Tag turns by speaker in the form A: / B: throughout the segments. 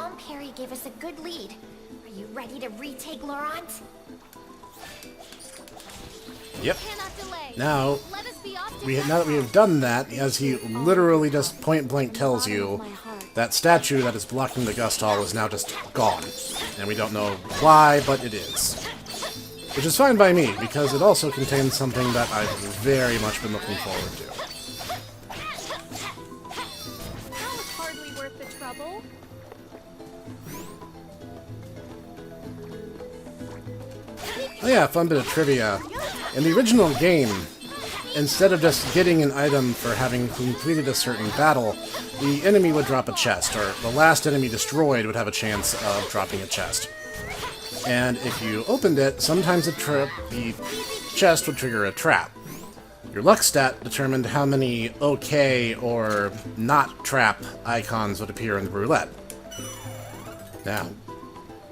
A: Dom Perry gave us a good lead. Are you ready to retake Laurent?
B: Yep. Now that we have done that, as he literally just point-blank tells you, that statue that is blocking the Gust Hall is now just gone. And we don't know why, but it is. Which is fine by me, because it also contains something that I've very much been looking forward to.
C: That was hardly worth the trouble.
B: Oh yeah, fun bit of trivia. In the original game, instead of just getting an item for having completed a certain battle, the enemy would drop a chest, or the last enemy destroyed would have a chance of dropping a chest. And if you opened it, sometimes the chest would trigger a trap. Your luck stat determined how many OK or not trap icons would appear in the roulette. Now,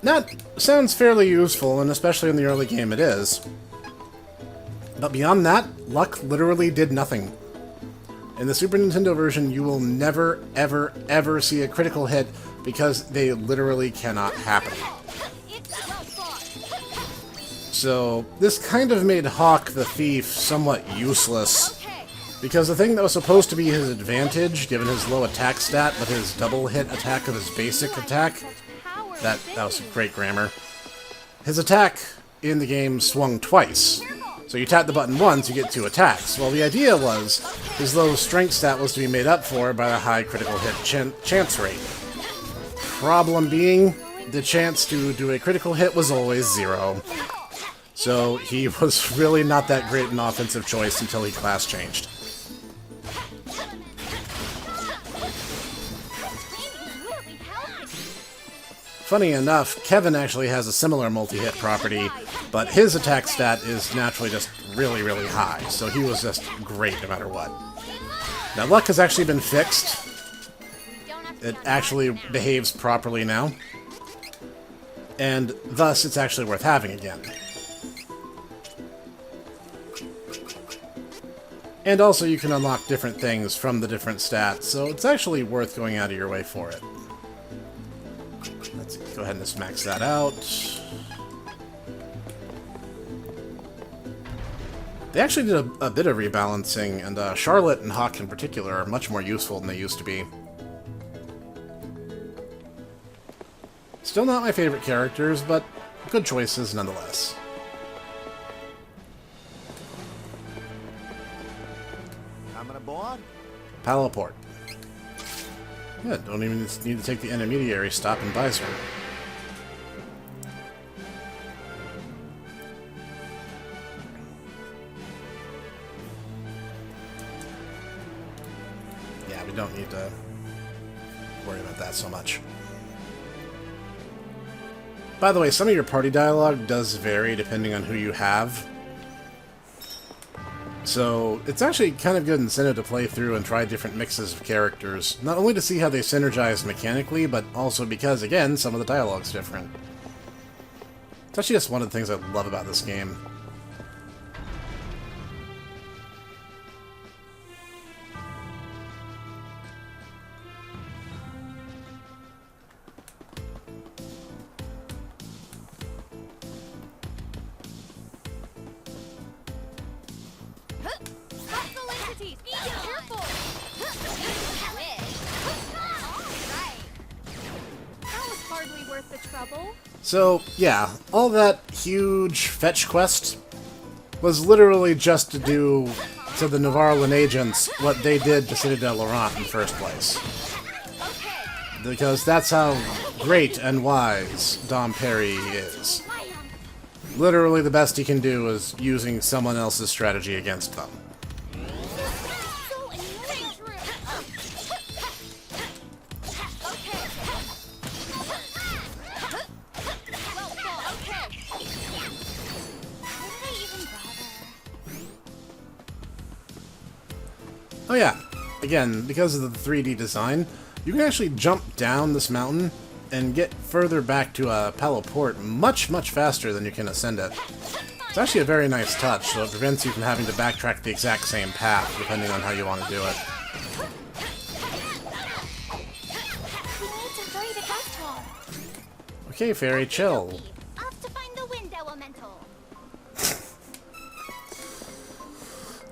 B: that sounds fairly useful, and especially in the early game it is. But beyond that, luck literally did nothing. In the Super Nintendo version, you will never, ever, ever see a critical hit because they literally cannot happen. So, this kind of made Hawk the Thief somewhat useless, because the thing that was supposed to be his advantage, given his low attack stat, but his double hit attack of his basic attack, that was great grammar. His attack in the game swung twice. So you tap the button once, you get 2 attacks. Well, the idea was his low strength stat was to be made up for by the high critical hit chance rate. Problem being, the chance to do a critical hit was always 0. So he was really not that great an offensive choice until he class changed. Funny enough, Kevin actually has a similar multi-hit property, but his attack stat is naturally just really, really high, so he was just great no matter what. Now, luck has actually been fixed. It actually behaves properly now, and thus it's actually worth having again. And also you can unlock different things from the different stats, so it's actually worth going out of your way for it. Let's go ahead and just max that out. They actually did a bit of rebalancing, and Charlotte and Hawk in particular are much more useful than they used to be. Still not my favorite characters, but good choices nonetheless.
D: Coming aboard?
B: Palaport. Yeah, don't even need to take the intermediary stop in Bison. Yeah, we don't need to worry about that so much. By the way, some of your party dialogue does vary depending on who you have. So, it's actually kind of good incentive to play through and try different mixes of characters, not only to see how they synergize mechanically, but also because, again, some of the dialogue's different. It's actually just one of the things I love about this game. So, yeah, all that huge fetch quest was literally just to do to the Navarlan agents what they did to Citadel Laurent in the first place. Because that's how great and wise Dom Perry is. Literally the best he can do is using someone else's strategy against them. Oh yeah, again, because of the 3D design, you can actually jump down this mountain and get further back to Palaport much, much faster than you can ascend it. It's actually a very nice touch, so it prevents you from having to backtrack the exact same path, depending on how you want to do it.
A: We need to hurry to Gust Hall.
B: Okay, Fairy, chill.
A: Off to find the wind elemental.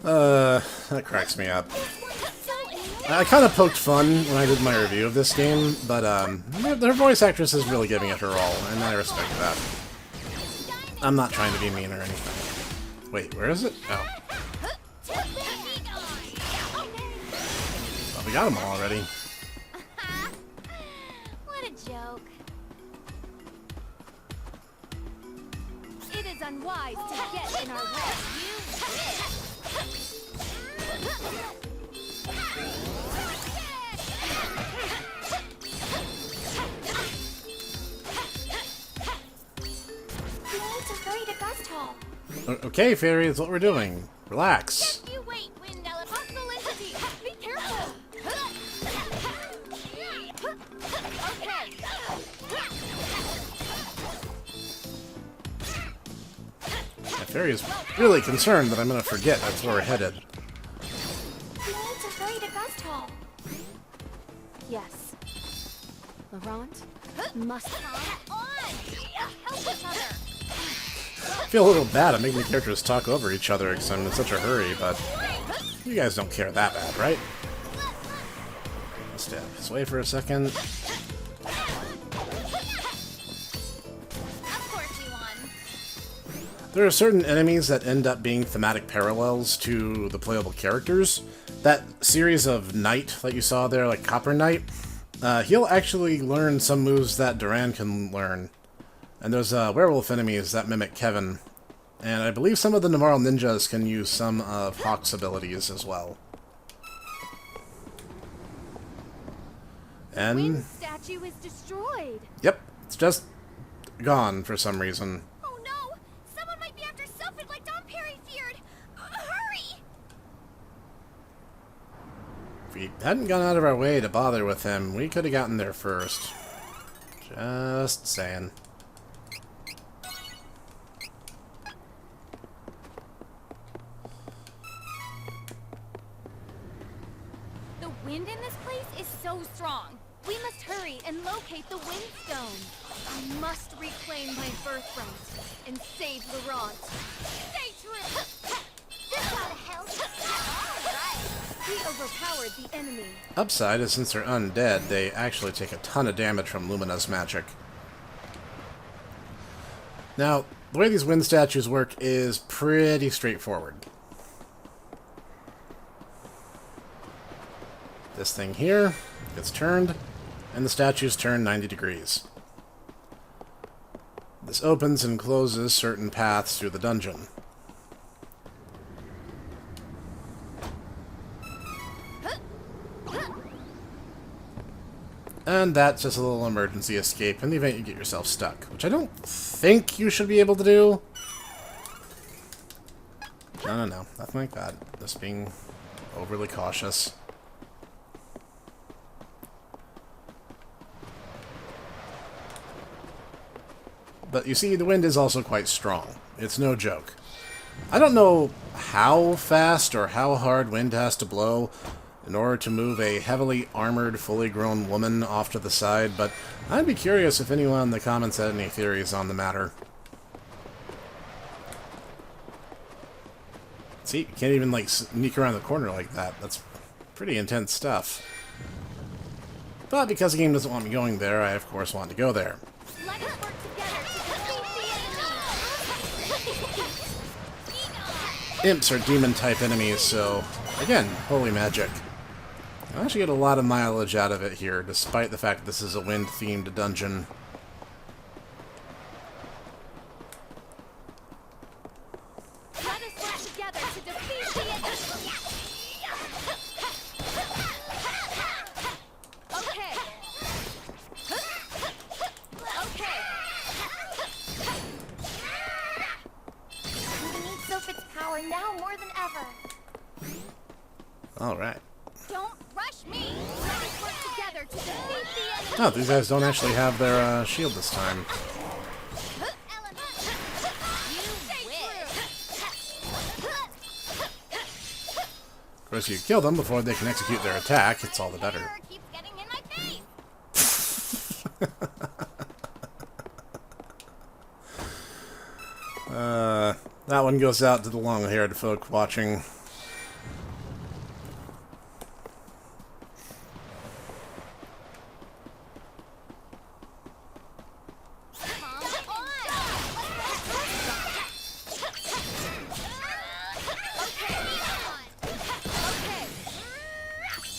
B: That cracks me up. I kind of poked fun when I did my review of this game, but their voice actress is really giving it her all, and I respect that. I'm not trying to be mean or anything. Wait, where is it? Oh. Well, we got them all already.
A: What a joke.
C: It is unwise to get in our way.
A: We need to hurry to Gust Hall.
B: Okay, Fairy, that's what we're doing. Relax.
A: Just you wait, wind elemental. Hostile entity. Be careful.
B: Fairy is really concerned that I'm going to forget that's where we're headed.
A: We need to hurry to Gust Hall.
C: Yes. Laurent must
A: Come on. Help each other.
B: I feel a little bad at making the characters talk over each other because I'm in such a hurry, but you guys don't care that bad, right? Let's step this way for a second.
A: Of course we won.
B: There are certain enemies that end up being thematic parallels to the playable characters. That series of Knight that you saw there, like Copper Knight, he'll actually learn some moves that Duran can learn. And there's werewolf enemies that mimic Kevin. And I believe some of the Navarro ninjas can use some of Hawk's abilities as well. And
C: wind statue is destroyed.
B: yep, it's just gone for some reason.
A: Oh no! Someone might be after Sylphid like Don Perry feared! Hurry!
B: If we hadn't gone out of our way to bother with him, we could have gotten there first. Just saying.
C: The wind in this place is so strong. We must hurry and locate the wind stone. I must reclaim my birthright and save Laurent. Stay true!
A: This out of hell! Alright!
C: We overpowered the enemy.
B: Upside is since they're undead, they actually take a ton of damage from Lumina's magic. Now, the way these wind statues work is pretty straightforward. This thing here gets turned, and the statues turn 90 degrees. This opens and closes certain paths through the dungeon. And that's just a little emergency escape in the event you get yourself stuck, which I don't think you should be able to do. No, nothing like that. Just being overly cautious. But you see, the wind is also quite strong. It's no joke. I don't know how fast or how hard wind has to blow in order to move a heavily armored, fully grown woman off to the side, but I'd be curious if anyone in the comments had any theories on the matter. See, you can't even, like, sneak around the corner like that. That's pretty intense stuff. But because the game doesn't want me going there, I, of course, want to go there.
C: Let us work together to defeat the enemy.
B: Imps are demon-type enemies, so, again, holy magic. I actually get a lot of mileage out of it here, despite the fact that this is a wind-themed dungeon.
C: Let us work together to defeat the enemy. Okay. Okay.
A: We need Sylphid's power now more than ever.
B: Alright.
C: Don't rush me. Let us work together to defeat the enemy.
B: Oh, these guys don't actually have their shield this time. Of course, you kill them before they can execute their attack. It's all the better.
A: Keeps getting in my face.
B: That one goes out to the long-haired folk watching.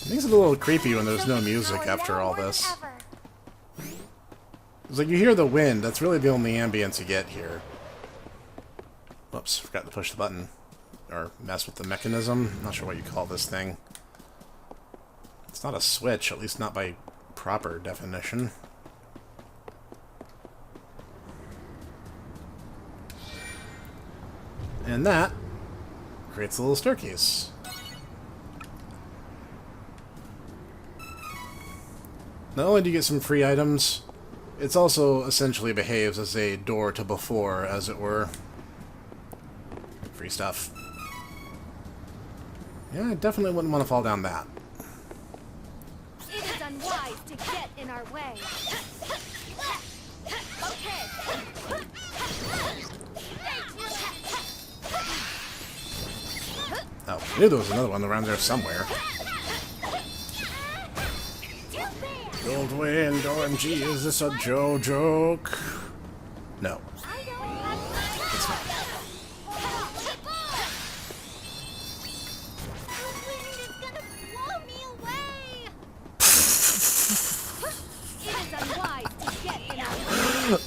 B: It makes it a little creepy when there's no music after all this. It's like you hear the wind, that's really the only ambience you get here. Whoops, forgot to push the button. Or mess with the mechanism. I'm not sure what you call this thing. It's not a switch, at least not by proper definition. And that creates a little staircase. Not only do you get some free items, it also essentially behaves as a door to before, as it were. Free stuff. Yeah, I definitely wouldn't want to fall down that.
C: It is unwise to get in our way. Okay.
B: Oh, I knew there was another one around there somewhere. Gold Wind, OMG, is this a Joe joke? No. It's not.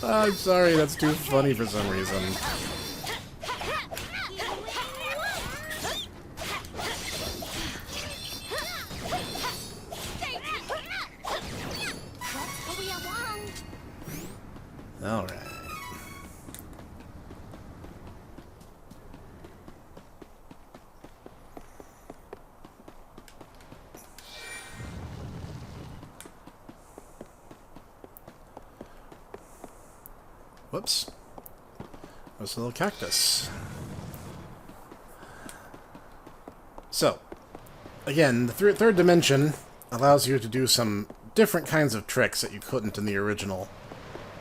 B: I'm sorry, that's too funny for some reason. Alright. Whoops. There's a little cactus. So, again, the third dimension allows you to do some different kinds of tricks that you couldn't in the original.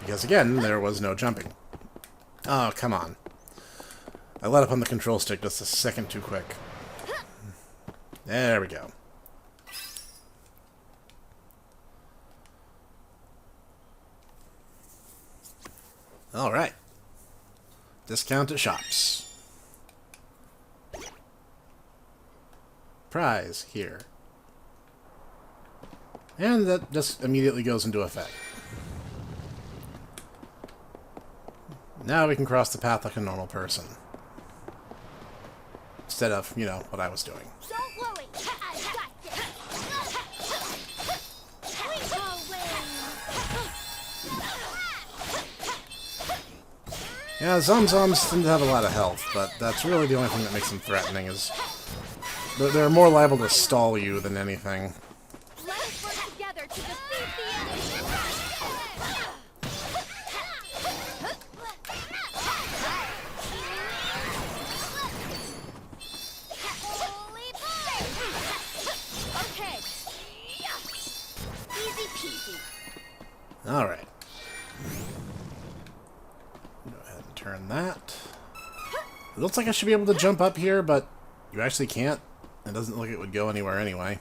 B: Because, again, there was no jumping. Oh, come on. I let up on the control stick just a second too quick. There we go. Alright. Discount at shops. Prize here. And that just immediately goes into effect. Now we can cross the path like a normal person. Instead of, you know, what I was doing.
A: Don't worry, I got this.
B: Yeah, Zomzoms tend to have a lot of health, but that's really the only thing that makes them threatening, is they're more liable to stall you than anything.
C: Let us work together to defeat the enemy. Okay.
A: Easy peasy.
B: Alright. Go ahead and turn that. It looks like I should be able to jump up here, but you actually can't. It doesn't look like it would go anywhere anyway.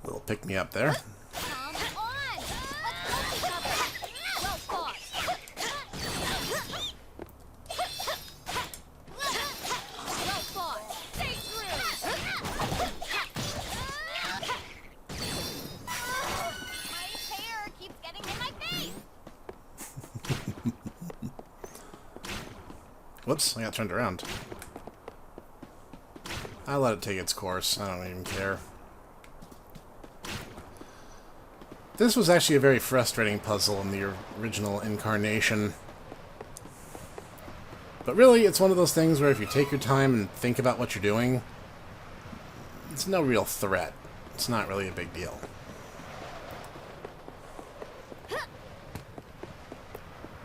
B: Little pick-me-up there.
A: Come on. Let's go together. Well fought.
C: Well fought. Stay through.
A: My hair keeps getting in my face.
B: Whoops, I got turned around. I let it take its course. I don't even care. This was actually a very frustrating puzzle in the original incarnation. But really, it's one of those things where if you take your time and think about what you're doing, it's no real threat. It's not really a big deal.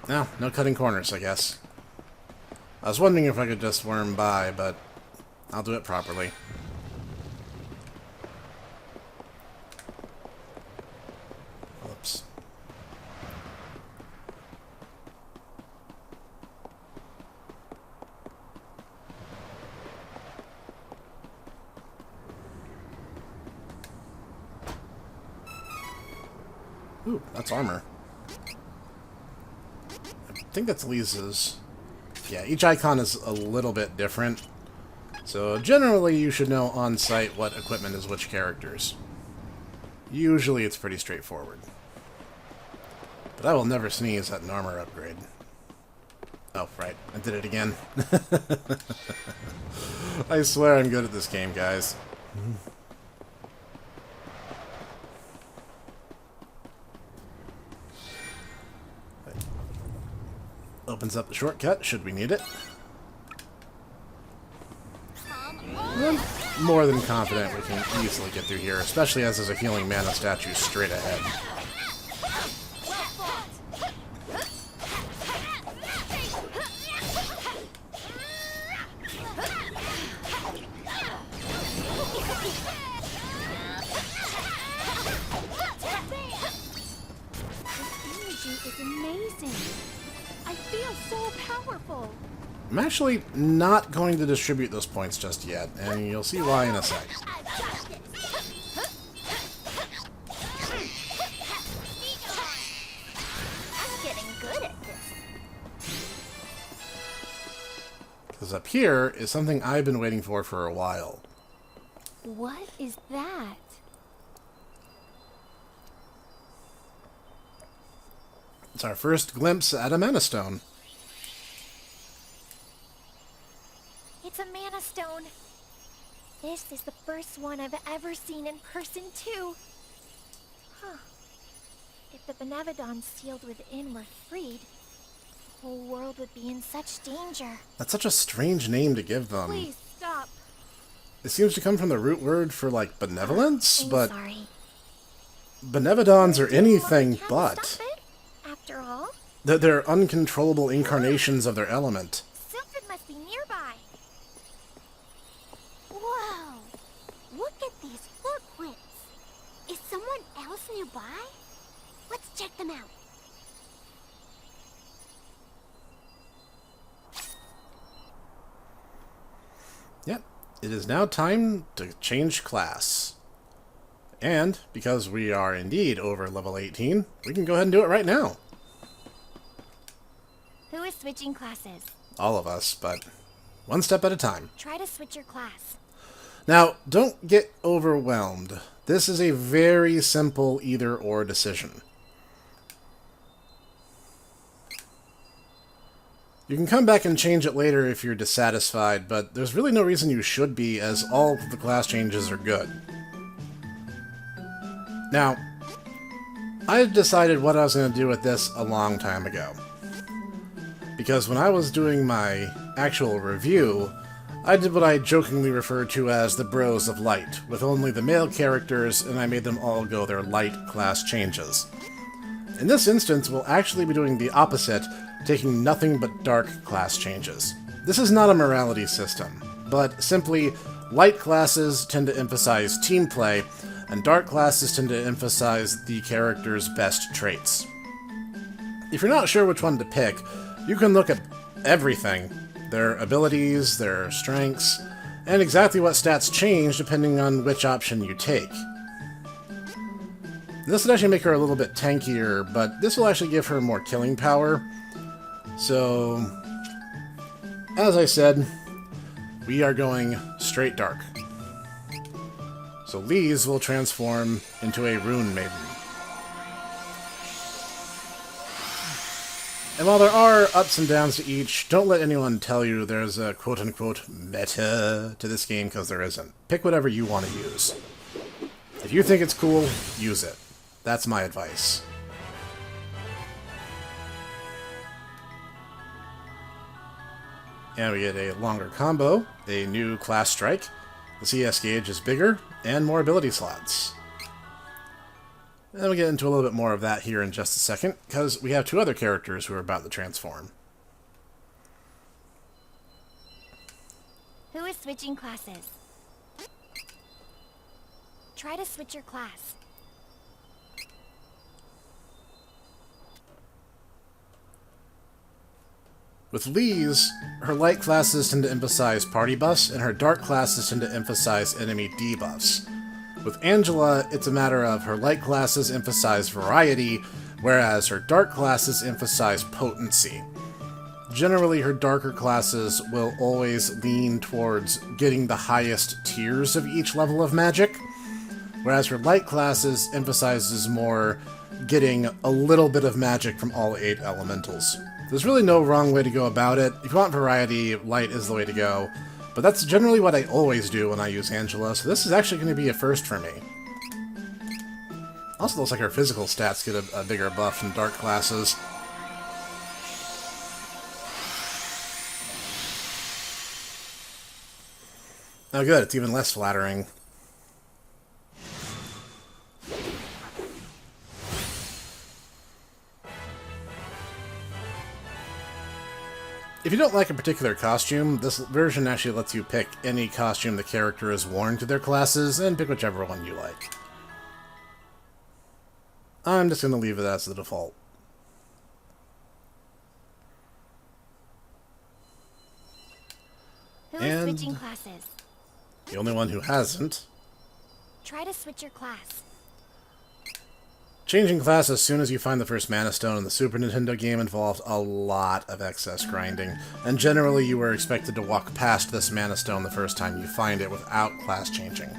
B: No cutting corners, I guess. I was wondering if I could just worm by, but I'll do it properly. Whoops. Ooh, that's armor. I think that's Lisa's. Yeah, each icon is a little bit different. So generally you should know on site what equipment is which characters. Usually it's pretty straightforward. But I will never sneeze at an armor upgrade. Oh, right. I did it again. I swear I'm good at this game, guys. Opens up the shortcut, should we need it. I'm more than confident we can easily get through here, especially as there's a healing mana statue straight ahead.
C: Is amazing. I feel so powerful.
B: I'm actually not going to distribute those points just yet, and you'll see why in a sec.
A: I'm getting good at this.
B: Because up here is something I've been waiting for a while.
C: What is that?
B: It's our first glimpse at a mana stone.
A: It's a mana stone. This is the first one I've ever seen in person, too. Huh. If the Benevodons sealed within were freed, the whole world would be in such danger.
B: That's such a strange name to give them.
C: Please stop.
B: It seems to come from the root word for, like, benevolence,
A: I'm
B: but
A: sorry.
B: Benevodons are anything
A: Can
B: but.
A: stop it, after all.
B: They're uncontrollable incarnations of their element.
A: Sylphid must be nearby. Whoa! Look at these footprints. Is someone else nearby? Let's check them out.
B: Yep, it is now time to change class. And, because we are indeed over level 18, we can go ahead and do it right now.
A: Who is switching classes?
B: All of us, but one step at a time.
A: Try to switch your class.
B: Now, don't get overwhelmed. This is a very simple either-or decision. You can come back and change it later if you're dissatisfied, but there's really no reason you should be, as all of the class changes are good. Now, I decided what I was going to do with this a long time ago. Because when I was doing my actual review, I did what I jokingly referred to as the Bros of Light, with only the male characters, and I made them all go their light class changes. In this instance, we'll actually be doing the opposite, taking nothing but dark class changes. This is not a morality system, but simply light classes tend to emphasize team play, and dark classes tend to emphasize the character's best traits. If you're not sure which one to pick, you can look at everything, their abilities, their strengths, and exactly what stats change depending on which option you take. This would actually make her a little bit tankier, but this will actually give her more killing power. So, as I said, we are going straight dark. So Lise will transform into a Rune Maiden. And while there are ups and downs to each, don't let anyone tell you there's a quote-unquote meta to this game, because there isn't. Pick whatever you want to use. If you think it's cool, use it. That's my advice. And we get a longer combo, a new class strike, the CS gauge is bigger, and more ability slots. And we'll get into a little bit more of that here in just a second, because we have two other characters who are about to transform.
A: Who is switching classes? Try to switch your class.
B: With Lise, her light classes tend to emphasize party buffs, and her dark classes tend to emphasize enemy debuffs. With Angela, it's a matter of her light classes emphasize variety, whereas her dark classes emphasize potency. Generally, her darker classes will always lean towards getting the highest tiers of each level of magic, whereas her light classes emphasizes more getting a little bit of magic from all 8 elementals. There's really no wrong way to go about it. If you want variety, light is the way to go. But that's generally what I always do when I use Angela, so this is actually going to be a first for me. Also looks like her physical stats get a bigger buff in dark classes. Oh good, it's even less flattering. If you don't like a particular costume, this version actually lets you pick any costume the character has worn to their classes, and pick whichever one you like. I'm just going to leave it as the default.
A: Who's
B: And
A: switching classes?
B: the only one who hasn't.
A: Try to switch your class.
B: Changing class as soon as you find the first Mana Stone in the Super Nintendo game involved a lot of excess grinding, and generally you were expected to walk past this Mana Stone the first time you find it without class changing.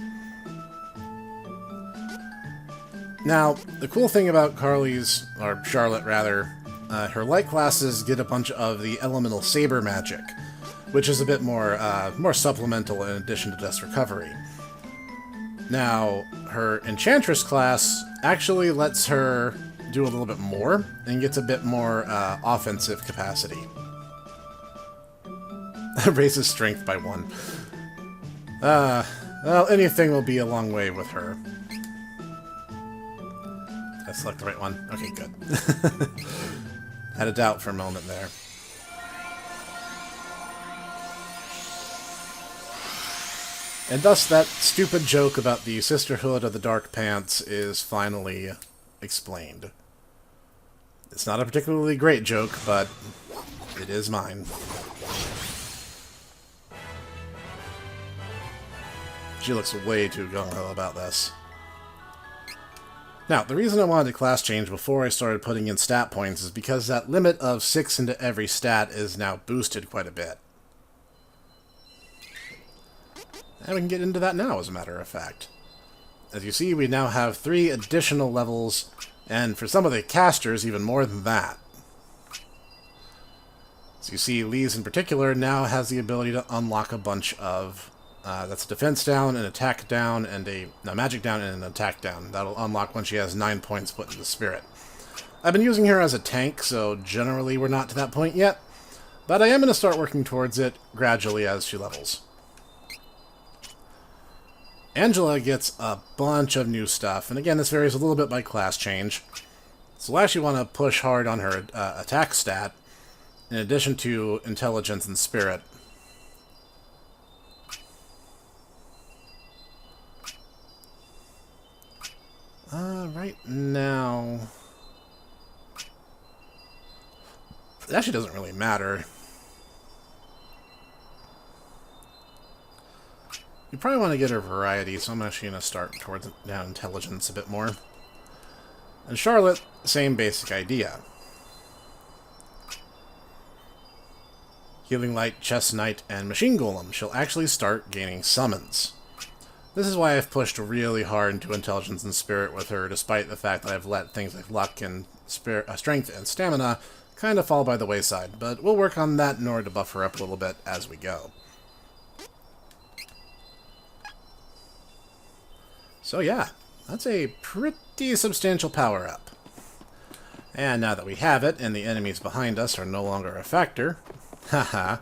B: Now, the cool thing about Carly's, or Charlotte rather, her light classes get a bunch of the elemental saber magic, which is a bit more supplemental in addition to just recovery. Now, her Enchantress class actually lets her do a little bit more, and gets a bit more offensive capacity. Raises strength by 1. Well, anything will be a long way with her. Did I select the right one? Okay, good. Had a doubt for a moment there. And thus that stupid joke about the Sisterhood of the Dark Pants is finally explained. It's not a particularly great joke, but it is mine. She looks way too gung-ho about this. Now, the reason I wanted to class change before I started putting in stat points is because that limit of 6 into every stat is now boosted quite a bit. And we can get into that now, as a matter of fact. As you see, we now have 3 additional levels, and for some of the casters, even more than that. As you see, Lee's in particular now has the ability to unlock a bunch of... that's a defense down, an attack down, and a magic down, and an attack down. That'll unlock when she has 9 points put into Spirit. I've been using her as a tank, so generally we're not to that point yet, but I am going to start working towards it gradually as she levels. Angela gets a bunch of new stuff, and again, this varies a little bit by class change. So we'll actually want to push hard on her attack stat, in addition to intelligence and spirit. Right now... it actually doesn't really matter. You probably want to get her variety, so I'm actually going to start towards down intelligence a bit more. And Charlotte, same basic idea. Healing Light, Chest Knight, and Machine Golem she'll actually start gaining summons. This is why I've pushed really hard into intelligence and spirit with her, despite the fact that I've let things like luck and strength and stamina kind of fall by the wayside, but we'll work on that in order to buff her up a little bit as we go. So yeah, that's a pretty substantial power-up. And now that we have it, and the enemies behind us are no longer a factor, haha.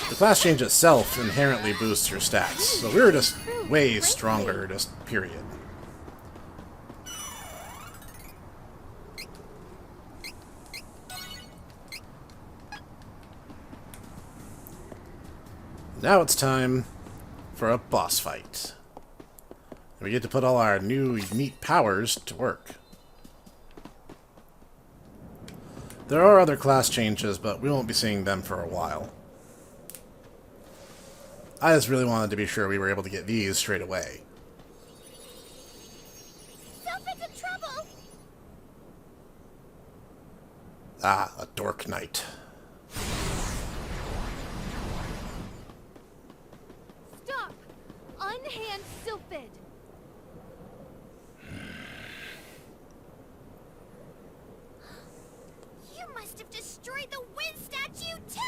B: The class change itself inherently boosts your stats, so we were just way stronger, just period. Now it's time for a boss fight. We get to put all our new neat powers to work. There are other class changes, but we won't be seeing them for a while. I just really wanted to be sure we were able to get these straight away.
A: Sylphid's in trouble!
B: Ah, a dork knight.
C: Stop! Unhand Sylphid!
A: You must have destroyed the wind statue, too!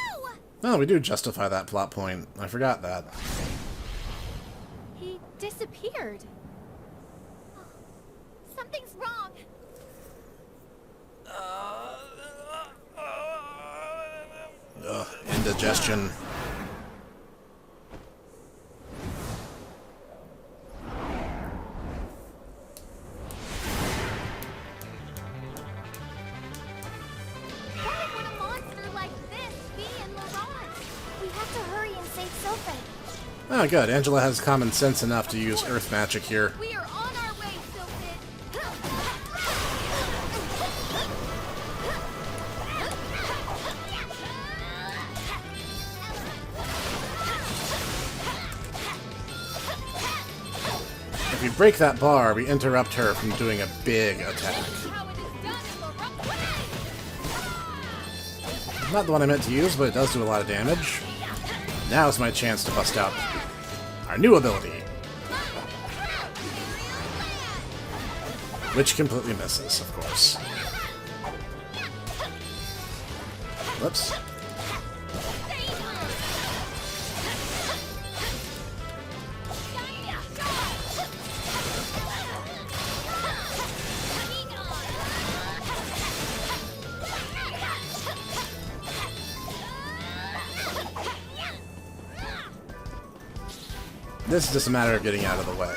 B: Oh, we do justify that plot point. I forgot that.
C: He disappeared.
A: Something's wrong.
B: Ugh, indigestion.
C: Why would a monster like this be in Laurent?
A: We have to hurry and save Sylphid.
B: Oh, good. Angela has common sense enough to use earth magic here.
C: We are on our way,
B: If we break that bar, we interrupt her from doing a big attack.
C: How it is done in Laurent.
B: Not the one I meant to use, but it does do a lot of damage. Now's my chance to bust out our new ability. Which completely misses, of course. Whoops. This is just a matter of getting out of the way.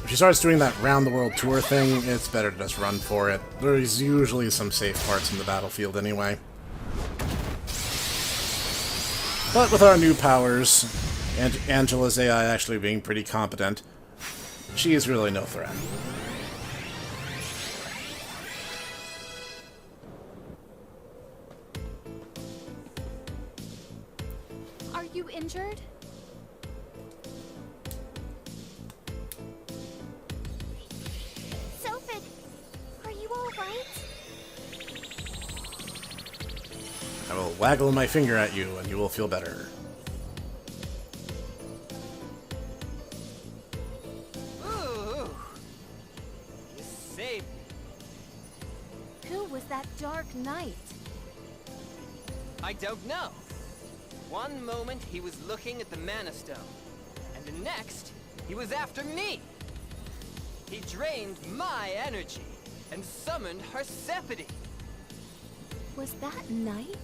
B: If she starts doing that round-the-world tour thing, it's better to just run for it. There's usually some safe parts in the battlefield anyway. But with our new powers, and Angela's AI actually being pretty competent, she is really no threat.
C: Are you injured?
A: Sylphid, are you alright?
B: I will waggle my finger at you, and you will feel better.
E: Ooh, you saved me.
C: Who was that dark knight?
E: I don't know. One moment he was looking at the Mana Stone, and the next he was after me. He drained my energy and summoned Harcypete.
C: Was that knight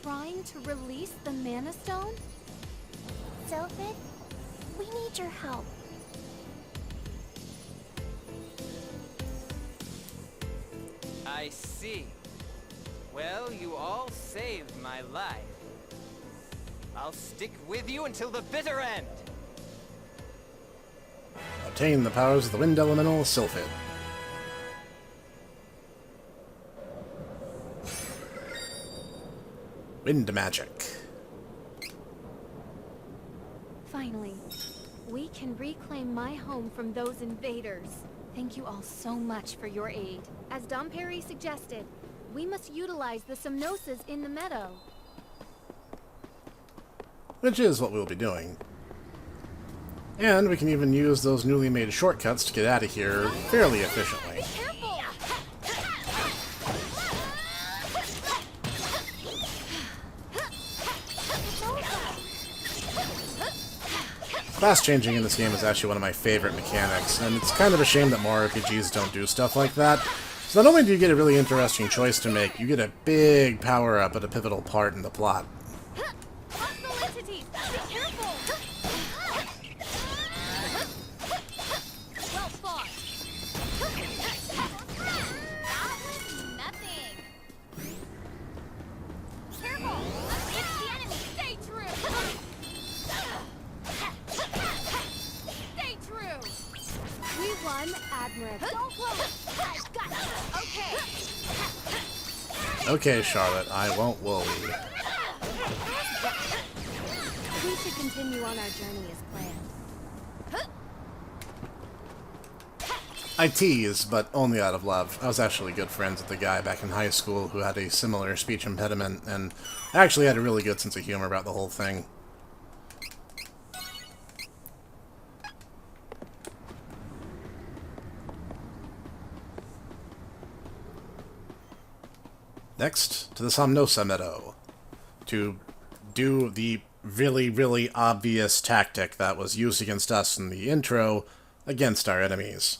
C: trying to release the Mana Stone?
A: Sylphid, we need your help.
E: I see. Well, you all saved my life. I'll stick with you until the bitter end.
B: Obtain the powers of the Wind Elemental Sylphid. Wind magic.
C: Finally, we can reclaim my home from those invaders. Thank you all so much for your aid. As Dom Perry suggested, we must utilize the Somnosis in the meadow.
B: Which is what we'll be doing. And we can even use those newly made shortcuts to get out of here fairly efficiently.
C: Careful!
B: Class changing in this game is actually one of my favorite mechanics, and it's kind of a shame that more RPGs don't do stuff like that. So not only do you get a really interesting choice to make, you get a big power-up at a pivotal part in the plot.
C: Hostile entities! Be careful! Well fought! That was nothing! Careful! It's the enemy! Stay true! Stay true! We won admirably. Don't close! I've got you! Okay!
B: Okay, Charlotte, I won't worry.
C: We should continue on our journey as planned.
B: I tease, but only out of love. I was actually good friends with the guy back in high school who had a similar speech impediment, and actually had a really good sense of humor about the whole thing. Next, to the Somnosa Meadow, to do the really, really obvious tactic that was used against us in the intro against our enemies.